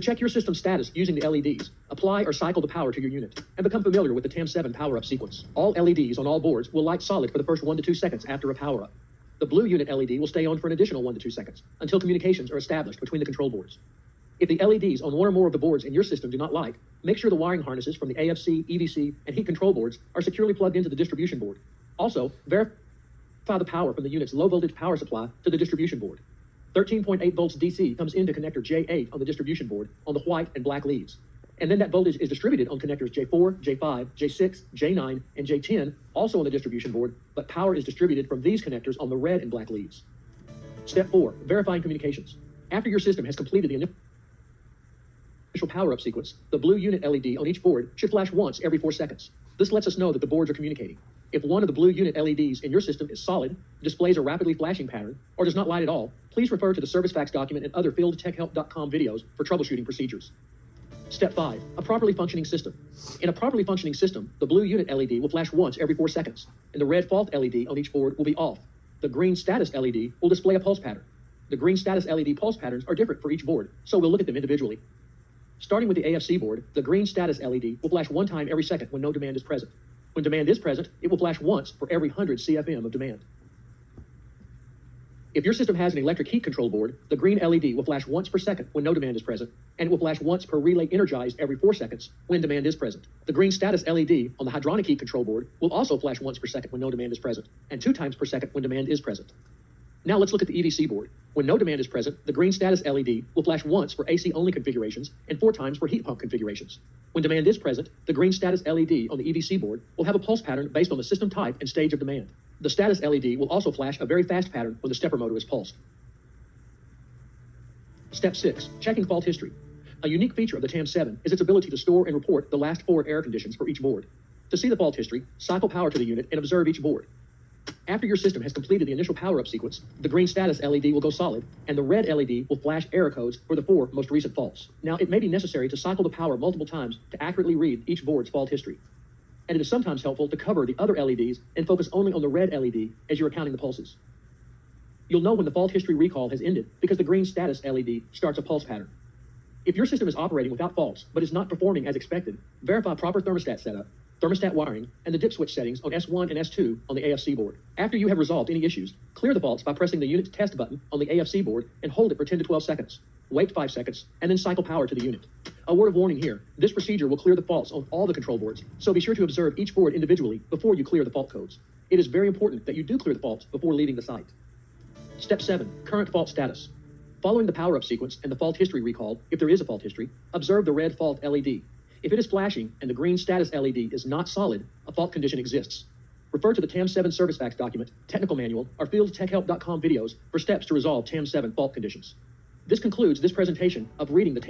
To check your system status using the LEDs, apply or cycle the power to your unit and become familiar with the TAM7 power-up sequence. All LEDs on all boards will light solid for the first 1 to 2 seconds after a power-up. The blue unit LED will stay on for an additional 1 to 2 seconds until communications are established between the control boards. If the LEDs on one or more of the boards in your system do not light, make sure the wiring harnesses from the AFC, EVC, and heat control boards are securely plugged into the distribution board. Also, verify the power from the unit's low-voltage power supply to the distribution board. 13.8 volts DC comes into connector J8 on the distribution board on the white and black leads. And then that voltage is distributed on connectors J4, J5, J6, J9, and J10, also on the distribution board, but power is distributed from these connectors on the red and black leads. Step 4, verifying communications. After your system has completed the initial power-up sequence, the blue unit LED on each board should flash once every 4 seconds. This lets us know that the boards are communicating. If one of the blue unit LEDs in your system is solid, displays a rapidly flashing pattern, or does not light at all, please refer to the service facts document and other fieldtechhelp.com videos for troubleshooting procedures. Step 5, a properly functioning system. In a properly functioning system, the blue unit LED will flash once every 4 seconds, and the red fault LED on each board will be off. The green status LED will display a pulse pattern. The green status LED pulse patterns are different for each board, so we'll look at them individually. Starting with the AFC board, the green status LED will flash 1 time every second when no demand is present. When demand is present, it will flash once for every 100 CFM of demand. If your system has an electric heat control board, the green LED will flash once per second when no demand is present, and it will flash once per relay energized every 4 seconds when demand is present. The green status LED on the hydronic heat control board will also flash once per second when no demand is present, and 2 times per second when demand is present. Now let's look at the EVC board. When no demand is present, the green status LED will flash once for AC-only configurations and 4 times for heat pump configurations. When demand is present, the green status LED on the EVC board will have a pulse pattern based on the system type and stage of demand. The status LED will also flash a very fast pattern when the stepper motor is pulsed. Step 6, checking fault history. A unique feature of the TAM7 is its ability to store and report the last 4 error conditions for each board. To see the fault history, cycle power to the unit and observe each board. After your system has completed the initial power-up sequence, the green status LED will go solid, and the red LED will flash error codes for the 4 most recent faults. Now, it may be necessary to cycle the power multiple times to accurately read each board's fault history. And it is sometimes helpful to cover the other LEDs and focus only on the red LED as you're counting the pulses. You'll know when the fault history recall has ended because the green status LED starts a pulse pattern. If your system is operating without faults but is not performing as expected, verify proper thermostat setup, thermostat wiring, and the dip switch settings on S1 and S2 on the AFC board. After you have resolved any issues, clear the faults by pressing the unit's test button on the AFC board and hold it for 10 to 12 seconds. Wait 5 seconds, and then cycle power to the unit. A word of warning here, this procedure will clear the faults on all the control boards, so be sure to observe each board individually before you clear the fault codes. It is very important that you do clear the faults before leaving the site. Step 7, current fault status. Following the power-up sequence and the fault history recall, if there is a fault history, observe the red fault LED. If it is flashing and the green status LED is not solid, a fault condition exists. Refer to the TAM7 service facts document, technical manual, or fieldtechhelp.com videos for steps to resolve TAM7 fault conditions. This concludes this presentation of reading the TAM